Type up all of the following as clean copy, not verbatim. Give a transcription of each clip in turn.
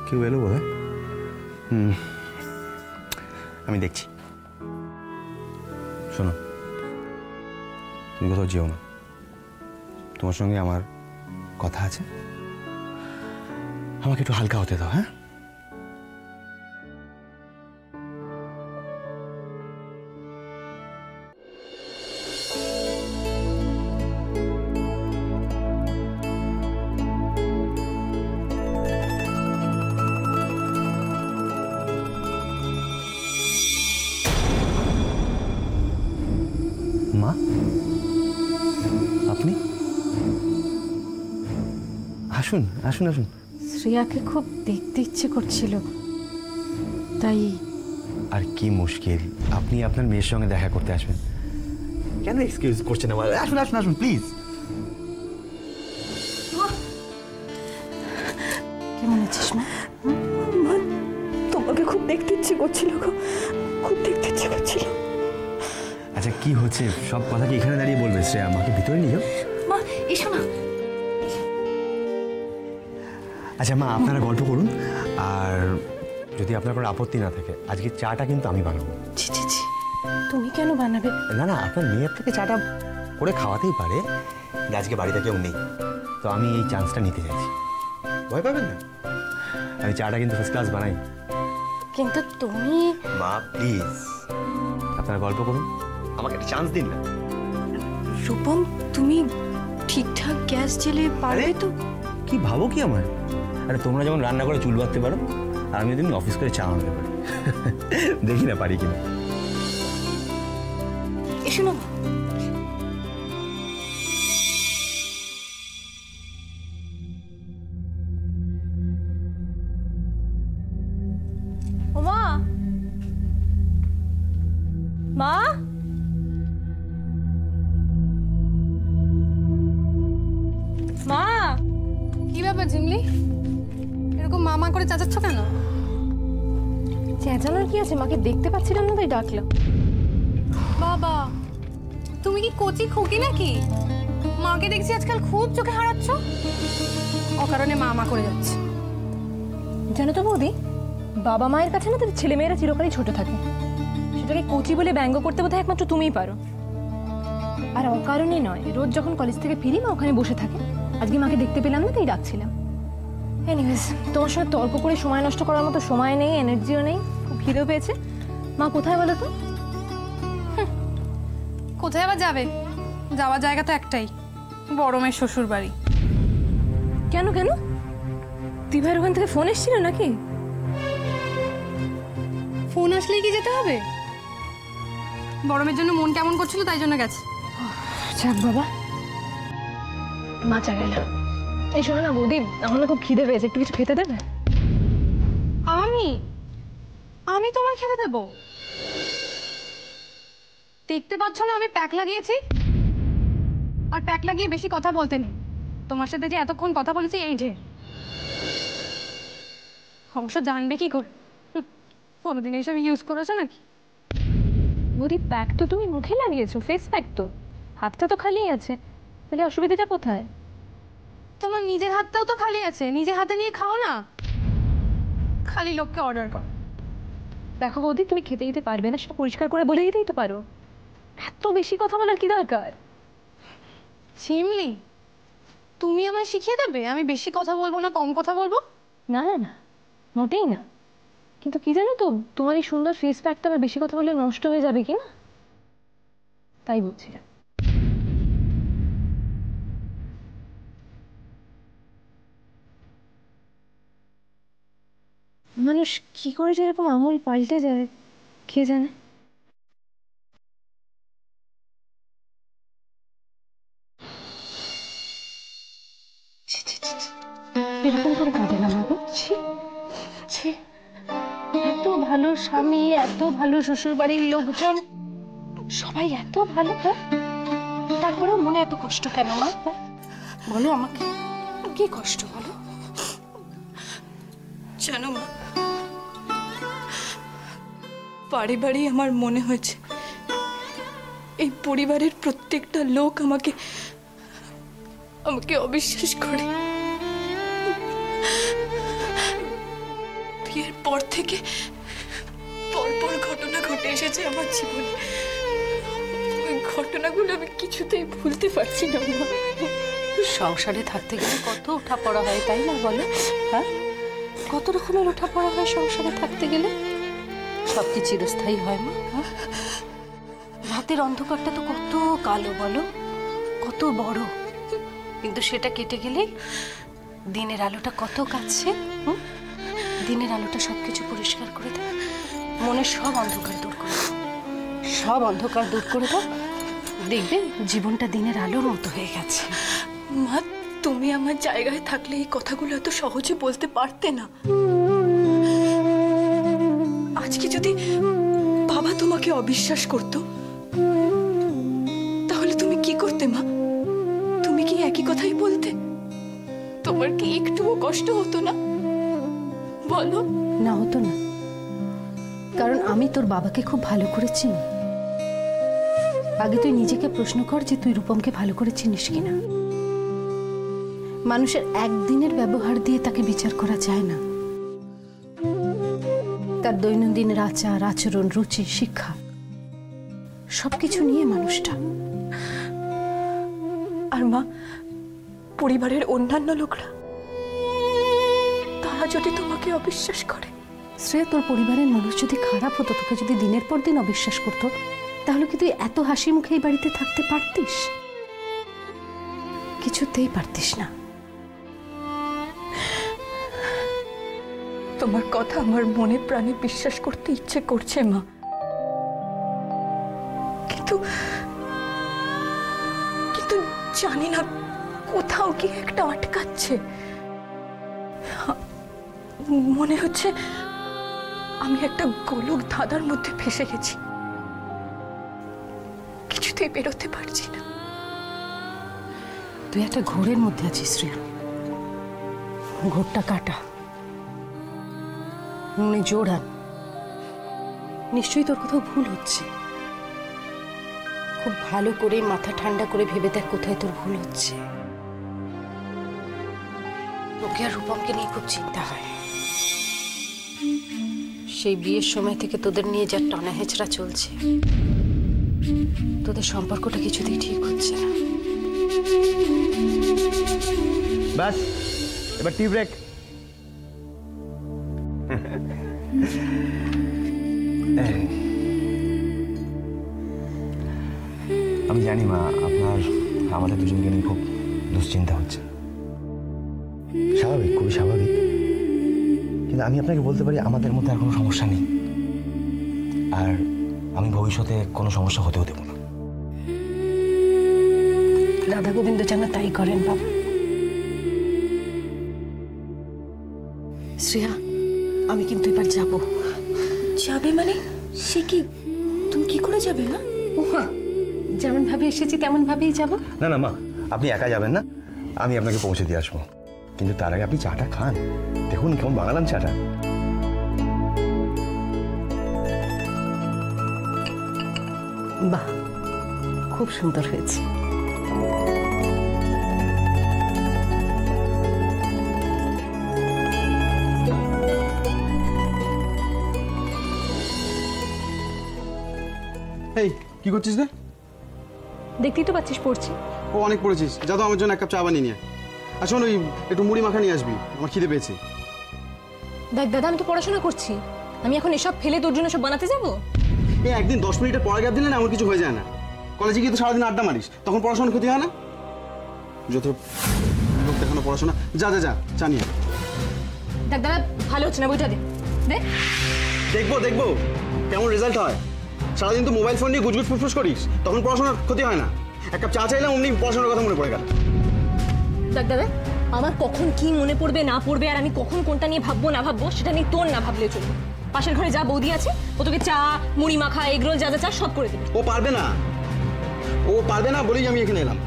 কেউ এলো বোধ হয়। আমি দেখছি। শোনো, তুমি কোথাও যেও না, তোমার সঙ্গে আমার কথা আছে, আমাকে একটু হালকা হতে দাও। হ্যাঁ, মা আপনি আসুন আসুন আসুন। শ্রেয়াকে খুব দেখতে ইচ্ছে করছিল, তাই। আর কি মুশকিল, আপনি আপনার মেয়ের সঙ্গে দেখা করতে আসবেন, কেন এক্সকিউজ করছেন আমার? আসুন আসুন আসুন প্লিজ। কেমন আছিস মা? তোমাকে খুব দেখতে ইচ্ছে করছিল গো, খুব দেখতে ইচ্ছে করছিল। আচ্ছা কি হচ্ছে সব কথা কি এখানে দাঁড়িয়ে বলবে? শ্রেয়া, আমাকে ভিতরে নিয়ে যাও। মা এসো না। আচ্ছা মা, আপনারা গল্প করুন, আর যদি আপনার কোনো আপত্তি না থাকে আজকে চাটা কিন্তু আমি বানাবো। ছি ছি ছি, তুমি কেন বানাবে? না না, আপনার মেয়ের থেকে চাটা করে খাওয়াতেই পারে, আজকে বাড়িতে কেউ নেই, তো আমি এই চান্সটা নিতে চাইছি। ভয় পাবেন না, আমি চাটা কিন্তু ফার্স্ট ক্লাস বানাই। কিন্তু তুমি। মা প্লিজ, আপনারা গল্প করুন, আমাকে একটা চান্স দিন না। রূপম, তুমি ঠিকঠাক গ্যাস জ্বেলে পারবে তো? কি ভাবো কি আমার? আরে তোমরা যেমন রান্না করে চুল বাঁধতে পারো, আর আমি যদি অফিস করে চা আনতে পারি, দেখি না পারি কিনা। এসো না। মা, মা, মা। কি ব্যাপার ঝিমলি, এরকম মা করে চেঁচাচ্ছ কেন? চেঁচানোর কি আছে? মাকে দেখতে পাচ্ছিলাম না তাই ডাকলাম। বাবা, তুমি কি কচি খুকি নাকি? মাকে দেখছি আজকাল খুব চোখে হারাচ্ছ, অকারণে মা করে যাচ্ছে। জানো তো বৌদি, বাবা মায়ের কাছে না তাদের ছেলেমেয়েরা চিরকালই ছোট থাকে, সেটাকে কচি বলে ব্যঙ্গ করতে বোধহয় একমাত্র তুমিই পারো। আর অকারণে নয়, রোজ যখন কলেজ থেকে ফিরি মা ওখানে বসে থাকে, আজকে মাকে দেখতে পেলাম না তাই ডাকছিলাম। এনিওয়েজ, তোমার সঙ্গে তর্ক করে সময় নষ্ট করার মতো সময় নেই, এনার্জিও নেই, খুব খিদেও পেয়েছে। মা কোথায় বলো তো? কোথায় আবার যাবে? যাওয়ার জায়গা তো একটাই, বড় মেয়ের শ্বশুর বাড়ি। কেন কেন? দিভাইয়ের ওখান থেকে ফোন এসেছিল নাকি? ফোন আসলেই কি যেতে হবে? বড় মেয়ের জন্য মন কেমন করছিল তাই জন্য গেছে। যাক বাবা, মাচা গেল। এই শোনো না বৌদি, আমার না খুব খিদে পেয়েছে, একটু কিছু খেতে দেবে? আমি আমি তোমার খেতে দেবো? দেখতে পাচ্ছ না আমি প্যাক লাগিয়েছি, আর প্যাক লাগিয়ে বেশি কথা বলতে নেই। তোমার সাথে যে এতক্ষণ কথা বলেছি এই যে অবশ্য জানবে কি করে? কোনোদিন এইসব ইউজ করেছো নাকি? বৌদি, প্যাক তো তুমি মুখে লাগিয়েছো, ফেস প্যাক তো, হাতটা তো খালি আছে, তাহলে অসুবিধাটা কোথায়? তোমার নিজের হাতটাও তো খালি আছে, নিজে হাতে নিয়ে খাও না, খালি লোককে অর্ডার করো। দেখো বৌদি, তুমি খেতে দিতে পারবে না সেটা পরিষ্কার করে বলে দিতেই তো পারো, এত বেশি কথা বলার কি দরকার? ঝিমলি, তুমি আমায় শিখিয়ে দেবে আমি বেশি কথা বলবো না কম কথা বলবো? না না না, মোটেই না। কিন্তু কি জানো তো, তোমার এই সুন্দর ফেস প্যাকটা আবার বেশি কথা বললে নষ্ট হয়ে যাবে কি না, তাই বলছিলাম। মানুষ কি করে যে এরকম আমূল পাল্টে যায় কে জানে। এরকম করে কাঁদে না মাগো, ছি ছি। এত ভালো স্বামী, এত ভালো শ্বশুর বাড়ির লোকজন, সবাই এত ভালো, তারপরেও মনে এত কষ্ট কেন মা? বলো আমাকে, কি কষ্ট বলো? জানো মা, বারে বারে আমার মনে হয়েছে এই পরিবারের প্রত্যেকটা লোক আমাকে অবিশ্বাস করে। পর থেকে পরপর ঘটনা ঘটে এসেছে আমার জীবনে। ওই ঘটনাগুলো আমি কিছুতেই ভুলতে পারছি না মা। সংসারে থাকতে গেলে কত ওঠাপড়া হয়, তাই না বলো? হ্যাঁ, কত রকমের ওঠাপড়া হয় সংসারে থাকতে গেলে। সব কি চিরস্থায়ী হয় মা? হ্যাঁ, রাতের অন্ধকারটা তো কত কালো বলো, কত বড়, কিন্তু সেটা কেটে গেলেই দিনের আলোটা কত কাছে। দিনের আলোটা সবকিছু পরিষ্কার করে দেয়, মনের সব অন্ধকার দূর করে দাও, সব অন্ধকার দূর করে দাও, দেখবে জীবনটা দিনের আলোর মতো হয়ে গেছে। মা, তুমি আমার জায়গায় থাকলে এই কথাগুলো এত সহজে বলতে পারতে না। আজকে যদি বাবা তোমাকে অবিশ্বাস করত, তাহলে তুমি কি করতে মা? তুমি কি একই কথাই বলতে? তোমার কি একটুও কষ্ট হতো না? বলো না, হতো না, কারণ আমি তোর বাবাকে খুব ভালো করে চিনি। আগে তুই নিজেকে প্রশ্ন কর যে তুই রূপমকে ভালো করে চিনিস কিনা। মানুষের একদিনের ব্যবহার দিয়ে তাকে বিচার করা যায় না। তার দৈনন্দিনের আচার আচরণ, রুচি, শিক্ষা সবকিছু নিয়ে মানুষটা। আর মা, পরিবারের অন্যান্য লোকরা, তারা যদি তোমাকে অবিশ্বাস করে? শ্রেয়া, তোর পরিবারের মানুষ যদি খারাপ হতো, তোকে যদি দিনের পর দিন অবিশ্বাস করতো, তাহলে কি তুই এত হাসি মুখে এই বাড়িতে থাকতে পারতিস? কিছুতেই পারতিস না। তোমার কথা আমার মনে প্রাণে বিশ্বাস করতে ইচ্ছে করছে মা, কিন্তু কিন্তু জানি না, কোথাও কি একটা আটকাচ্ছে। মনে হচ্ছে আমি একটা গোলক ধাঁধার মধ্যে ফেসে গেছি, কিছুতেই বেরোতে পারছি না। তুই একটা ঘোরের মধ্যে আছিস শ্রেয়া, ঘোরটা কাটা, মনে জোর আন। নিশ্চয়ই তোর কোথাও ভুল হচ্ছে, খুব ভালো করে মাথা ঠান্ডা করে ভেবে দেখ কোথায় তোর ভুল হচ্ছে। তোকে আর রূপমকে নিয়ে খুব চিন্তা হয়। সেই বিয়ের সময় থেকে তোদের নিয়ে যা টানা হেঁচড়া চলছে, তোদের সম্পর্কটা কিছুতেই ঠিক হচ্ছে না। ব্যাস, এবার টি ব্রেক। আমি জানি মা, আপনার আমাদের দুজনকে নিয়ে খুব দুশ্চিন্তা হচ্ছে। স্বাভাবিক, খুবই স্বাভাবিক, কিন্তু আমি আপনাকে বলতে পারি আমাদের মধ্যে আর কোনো সমস্যা নেই, আর আমি ভবিষ্যতে কোনো সমস্যা হতেও দেবো না। রাধা গোবিন্দ যেন তাই করেন বাবা। শ্রেয়া, আমি কিন্তু এবার যাব। যাবে মানে? সে কি, তুমি কি করে যাবে মা? যেমন ভাবে এসেছি তেমন ভাবেই যাব। না না মা, আপনি একা যাবেন না, আমি আপনাকে পৌঁছে দিয়ে আসবো, কিন্তু তার আগে আপনি চাটা খান, দেখুন কেমন বানালাম চাটা। বাহ, খুব সুন্দর হয়েছে। এই কি করছিস রে? দেখতেই তো পাচ্ছিস পড়ছি। ও অনেক পড়েছিস, যা তো আমার জন্য এক কাপ চা বানিয়ে নিয়ে। আর শোন, ওই একটু মুড়ি মাখা নিয়ে আসবি, আমার খিদে পেয়েছে। দেখ দাদা, আমি তো পড়াশোনা করছি, আমি এখন এসব ফেলে তোর জন্য সব বানাতে যাবো? এই একদিন 10 মিনিটের পড়া গ্যাপ দিলে না এমন কিছু হয়ে যায় না। কলেজে গিয়ে তো সারাদিন আড্ডা মারিস, তখন পড়াশোনার ক্ষতি হয় না? যত লোক দেখানো পড়াশোনা। যা যা যা, চা নিয়ে। দেখ দাদা, ভালো হচ্ছে না, বইটা দে। দেখ, দেখবো দেখবো কেমন রেজাল্ট হয়। সারাদিন তো মোবাইল ফোন নিয়ে গুজগুজ ফুসফুস করিস, তখন পড়াশোনার ক্ষতি হয় না। এক কাপ চা চাইলাম, অমনি পড়াশোনার কথা মনে পড়ে গেল। দেখ দাদা, আমার কখন কি মনে পড়বে না পড়বে, আর আমি কখন কোনটা নিয়ে ভাববো না ভাববো, সেটা নিয়ে তোর না ভাবলে চলবে। পাশের ঘরে যা বৌদি আছে, ও তোকে চা, মুড়ি মাখা, এগরোল যা যা চা সব করে দেবে। ও পারবে না, ও পারবে না বলেই আমি এখানে এলাম।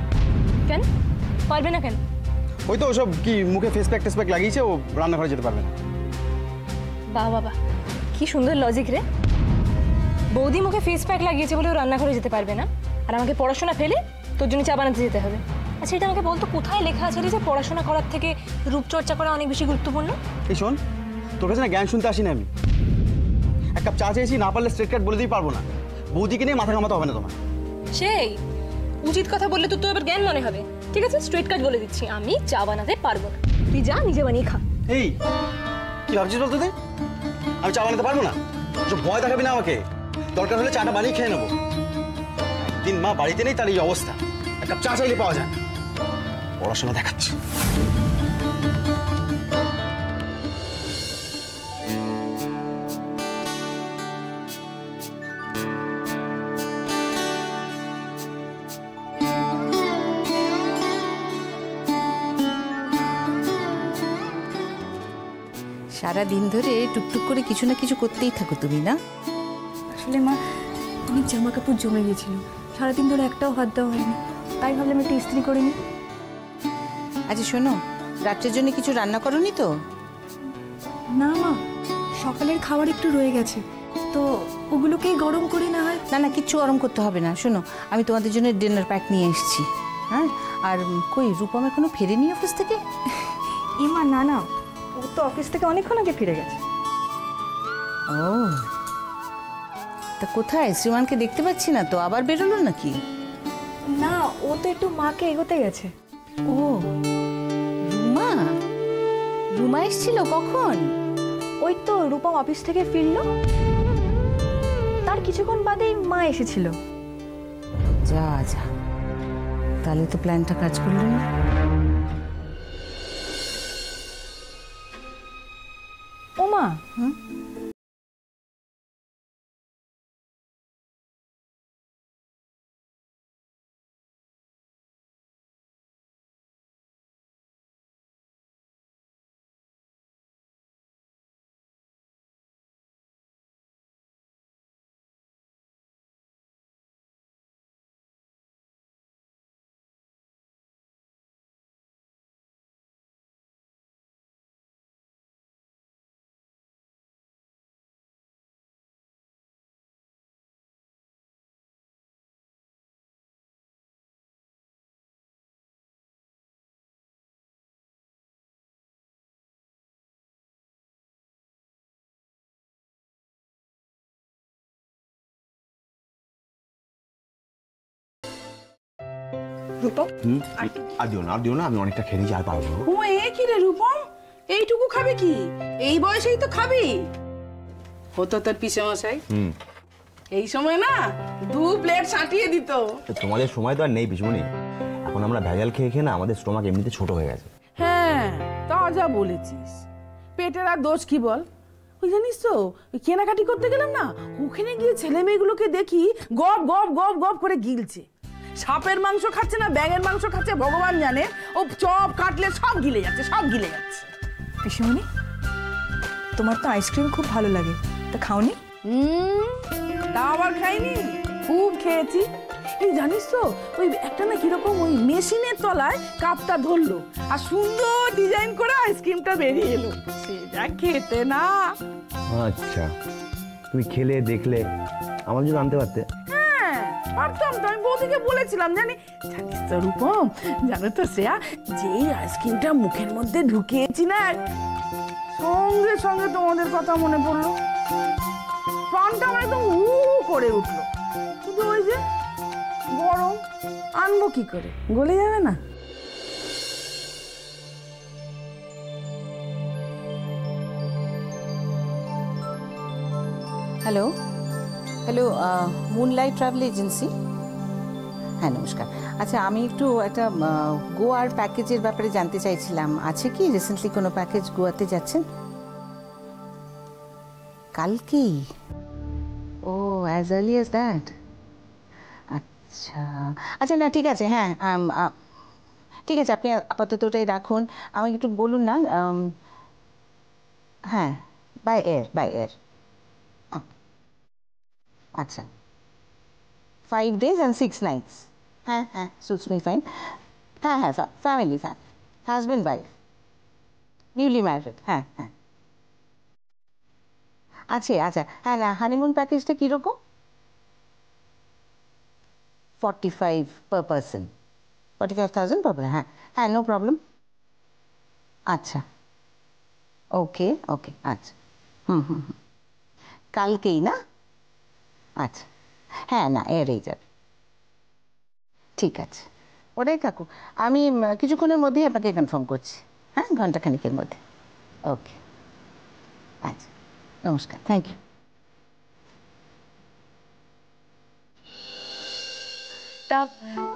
কেন পারবে না? কেন? ওই তো ওসব কি মুখে ফেস প্যাক টেস প্যাক লাগিয়েছে, ও রান্নাঘরে যেতে পারবে না। বাহ বাবা, কি সুন্দর লজিক রে। বৌদি মুখে ফেস প্যাক লাগিয়েছে বলে ও রান্নাঘরে যেতে পারবে না, আর আমাকে পড়াশোনা ফেলে তোর জন্য চা বানাতে যেতে হবে। আচ্ছা, এটা আমাকে বলতো, কোথায় লেখা আছে যে পড়াশোনা করার থেকে রূপচর্চা করা অনেক বেশি গুরুত্বপূর্ণ? এই শোন, তোর কাছে না জ্ঞান শুনতে আসিনি আমি। এক কাপ চা চেয়েছি, না পারলে স্ট্রেট কাট বলে দিই পারবো না। বৌদিকে নিয়ে মাথা ঘামাতে হবে না তোমার। সেই উচিত কথা বললে তো এবার জ্ঞান মনে হবে। ঠিক আছে, স্ট্রেট কাট বলে দিচ্ছি, আমি চা বানাতে পারবো না। তুই যা, নিজে বানিয়ে খা। এই কি ভাবছিস বলতো তুই? আমি চা বানাতে পারবো না? ভয় দেখাবি না আমাকে। দরকার হলে চাটা বানিয়ে খেয়ে নেবো। একদিন মা বাড়িতে নেই, তার এই অবস্থা। এক কাপ চা চাইলে পাওয়া যায় না। পড়াশোনা দেখাচ্ছি। সারা দিন ধরে টুকটুক করে কিছু না কিছু করতেই থাকো তুমি, না? আসলে মা, অনেক জামা কাপড় জমে গেছিল, সারাদিন ধরে একটাও হাত দেওয়া হয়নি, তাই ভাবলাম একটু ইস্ত্রি করে নিই। আচ্ছা শোনো, রাত্রের জন্য কিছু রান্না করোনি তো? না মা, সকালের খাবার একটু রয়ে গেছে, তো ওগুলোকেই গরম করে না হয়। না না, কিচ্ছু গরম করতে হবে না। শোনো, আমি তোমাদের জন্য ডিনার প্যাক নিয়ে এসেছি। হ্যাঁ, আর কই রূপম এখনো ফেরেনি অফিস থেকে? ইমা না না, ও তো অফিস থেকে অনেকক্ষণ আগে ফিরে গেছে। ও, তা কোথায়? শ্রীমানকে দেখতে পাচ্ছি না তো, আবার বেরোলো নাকি? না, ও তো একটু মাকে এগোতে গেছে। ও, রুমা? রুমা এসেছিল কখন? ওই তো রূপম অফিস থেকে ফিরলো, তার কিছুক্ষণ বাদেই মা এসেছিল। যা যা, তাহলে তো প্ল্যানটা কাজ করলো না। ও মা, রূপম আর দিও না, আর দিও না, আমি অনেকটা খেয়ে নিয়েছি, আর পারবো না। ও এ কি রে রূপম, এইটুকু খাবে কি? এই বয়সেই তো খাবি। হতো তোর পিসে মশাই, এই সময় না 2 প্লেট সাঁটিয়ে দিত। তোমাদের সময় তো আর নেই পিসমণি, এখন আমরা ভেজাল খেয়ে খেয়ে না আমাদের স্টোমাক এমনিতে ছোট হয়ে গেছে। হ্যাঁ, তা যা বলেছিস। পেটের আর দোষ কি বল? ওই জানিস তো, ওই কেনাকাটি করতে গেলাম না, ওখানে গিয়ে ছেলে মেয়েগুলোকে দেখি গপ গপ গপ গপ করে গিলছে। সাপের মাংস খাচ্ছে না ব্যাঙের মাংস খাচ্ছে ভগবান জানে, ও চপ কাটলে সব গিলে যাচ্ছে, সব গিলে যাচ্ছে। পিসিমণি, তোমার তো আইসক্রিম খুব ভালো লাগে, তা খাওনি? তা আবার খাইনি, খুব খেয়েছি। এই জানিস তো, ওই একটা না কিরকম ওই মেশিনের তলায় কাপটা ধরলো আর সুন্দর ডিজাইন করে আইসক্রিমটা বেরিয়ে এলো, সে যা খেতে না। আচ্ছা, তুমি খেলে দেখলে আমার জন্য আনতে পারতে। হ্যাঁ পারতাম তো, আমি বৌদিকে বলেছিলাম। জানিস তো রূপম, জানো তো শ্রেয়া, যে আইসক্রিমটা মুখের মধ্যে ঢুকিয়েছি না, সঙ্গে সঙ্গে তোমাদের কথা মনে পড়লো, প্রাণটা আমার একদম হু করে উঠলো। কিন্তু ওই যে গরম, আনবো কি করে, গলে যাবে না। Hello hello, moonlight travel agency? হ্যাঁ নমস্কার। আচ্ছা, আমি একটু একটা গোয়ার প্যাকেজের ব্যাপারে জানতে চাইছিলাম, আছে কি রিসেন্টলি কোনো প্যাকেজ গোয়াতে যাচ্ছেন? কালকেই? ও, অ্যাজ আর্লি অ্যাজ দ্যাট? আচ্ছা আচ্ছা, না ঠিক আছে, হ্যাঁ ঠিক আছে, আপনি আপাতত ওটাই রাখুন। আমাকে একটু বলুন না। হ্যাঁ, বাই এয়ার, বাই এয়ার। আচ্ছা, 5 days and 6 nights. হ্যাঁ হ্যাঁ, suits me fine. হ্যাঁ হ্যাঁ, family, husband wife, newly married. হ্যাঁ হ্যাঁ, আচ্ছা আচ্ছা, হ্যাঁ না, হানিমুন প্যাকেজটা কীরকম? 45 per person, 45,000 per person। হ্যাঁ হ্যাঁ, নো প্রবলেম। আচ্ছা ওকে ওকে, আচ্ছা। হুম, কালকেই না? আচ্ছা, হ্যাঁ, না এড়েই যাবে। ঠিক আছে, ওটাই কাকু, আমি কিছুক্ষণের মধ্যেই আপনাকে কনফার্ম করছি। হ্যাঁ, ঘন্টাখানিকের মধ্যে। ওকে, আচ্ছা, নমস্কার, থ্যাংক ইউ।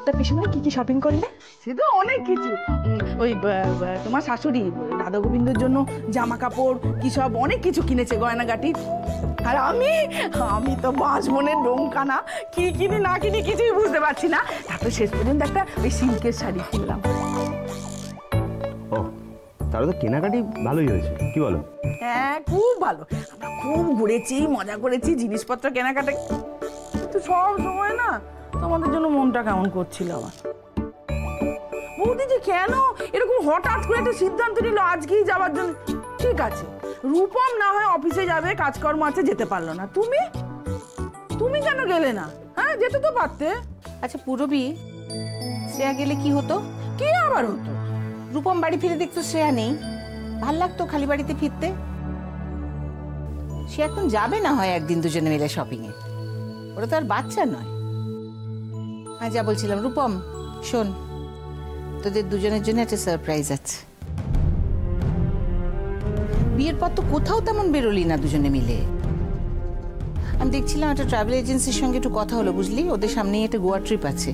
তা পিসিমণি কি কি শপিং করলে? সে তো অনেক কিছু। ওই তোমার শাশুড়ি রাধা গোবিন্দর জন্য জামা কাপড় কি সব অনেক কিছু কিনেছে, গয়নাগাটি। আর আমি তো বাঁশবনের ডোমকানা, কি কিনি না কিনি কিছুই বুঝতে পারছি না। তারপর শেষ পর্যন্ত একটা ওই সিল্কের শাড়ি কিনলাম। ও, তাহলে তো কেনাকাটি ভালোই হয়েছে, কি বলো? হ্যাঁ, খুব ভালো। আমরা খুব ঘুরেছি, মজা করেছি, জিনিসপত্র কেনাকাটা। কিন্তু সব সময় না তোমাদের জন্য মনটা কেমন করছিল আমার। বৌদি যে কেন এরকম হঠাৎ করে একটা সিদ্ধান্ত নিল আজকেই যাওয়ার জন্য? ঠিক আছে, রূপম না হয় অফিসে যাবে, কাজকর্ম আছে, যেতে পারলো না। তুমি কেন গেলে না? হ্যাঁ, যেতে তো পারতে। আচ্ছা পুরবী, শ্রেয়া গেলে কি হতো? কি আবার হতো? রূপম বাড়ি ফিরে দেখতো শ্রেয়া নেই, ভাল লাগতো খালি বাড়িতে ফিরতে। সে এখন যাবে না হয় একদিন দুজনে মিলে শপিং এ, ওরা তো আর বাচ্চা নয়। হ্যাঁ, যা বলছিলাম, রূপম শোন, তোদের দুজনের জন্য একটা সারপ্রাইজ আছে। বিয়ের পর তো কোথাও তেমন বেরোলি না দুজনে মিলে। আমি দেখছিলাম একটা ট্রাভেল এজেন্সির সঙ্গে একটু কথা হলো, বুঝলি, ওদের সামনেই একটা গোয়া ট্রিপ আছে।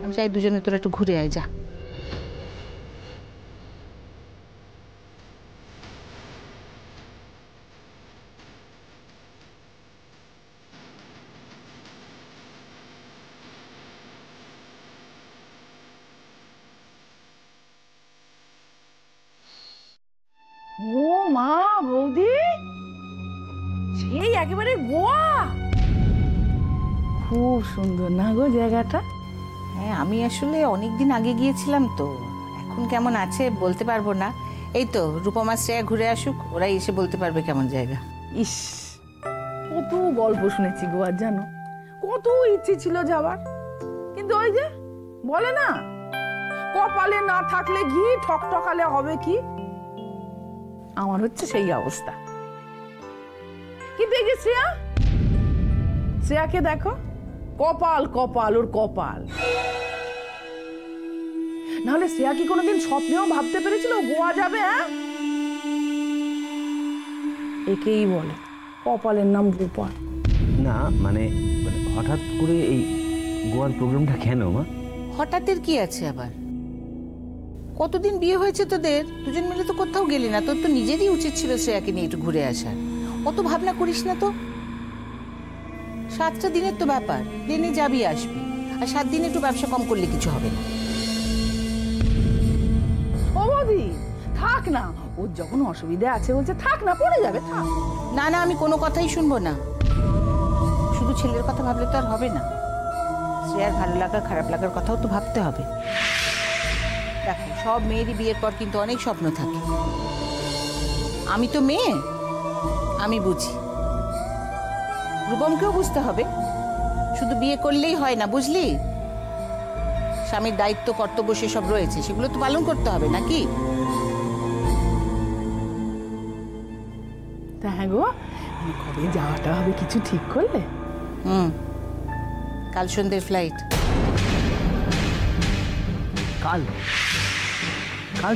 আমি চাই দুজনে তোরা একটু ঘুরে আয়, যা। ও মা, বৌদি সেই একেবারে গোয়া! খুব সুন্দর না গো জায়গাটা? হ্যাঁ, আমি আসলে অনেকদিন আগে গিয়েছিলাম তো, এখন কেমন আছে বলতে পারবো না। এই তো রূপমা শ্রেয়া ঘুরে আসুক, ওরাই এসে বলতে পারবে কেমন জায়গা। ইস, কত গল্প শুনেছি গোয়ার, জানো, কত ইচ্ছে ছিল যাওয়ার। কিন্তু ওই যে বলে না, কপালে না থাকলে ঘি, ঠকঠকালে হবে কি। আমার হচ্ছে সেই অবস্থা। কিন্তু এই যে শ্রেয়াকে দেখো, কপাল কপাল, ওর কপাল। নাহলে শ্রেয়া কি কোনোদিন স্বপ্নেও ভাবতে পেরেছিল গোয়া যাবে? হ্যাঁ, একেই বলে কপালের নাম গোপাল। না মানে হঠাৎ করে এই গোয়ার প্রোগ্রামটা কেন মা? হঠাৎের কি আছে আবার? কতদিন বিয়ে হয়েছে তোদের, দুজন মিলে তো কোথাও গেলি না। তোর তো নিজেরই উচিত ছিল শ্রেয়াকে নিয়ে একটু ঘুরে আসার। অত ভাবনা করিস না তো। 7টা দিনের তো ব্যাপার, ট্রেনে যাবি আসবি, আর 7 দিনে একটু ব্যবসা কম করলে কিছু হবে না। ও বৌদি, থাক না, ওর যখন অসুবিধা আছে বলছে, থাক না, পড়ে যাবে, থাক। না না, আমি কোনো কথাই শুনবো না। শুধু ছেলের কথা ভাবলে তো আর হবে না, শ্রেয়ার ভালো লাগা খারাপ লাগার কথাও তো ভাবতে হবে। দেখো, সব মেয়েরই বিয়ের পর কিন্তু অনেক স্বপ্ন থাকে। আমি তো মেয়ে, আমি বুঝি। রূপমকেও বুঝতে হবে। শুধু বিয়ে করলেই হয় না, বুঝলি? স্বামীর দায়িত্ব কর্তব্য সেসব রয়েছে, সেগুলো তো পালন করতে হবে নাকি? তা হ্যাঁ গো, কবে যাওয়াটা হবে কিছু ঠিক করলে? কাল সন্ধ্যের ফ্লাইট। কাল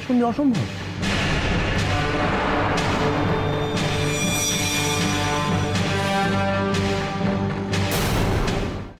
সন্ধ্যে অসম্ভব।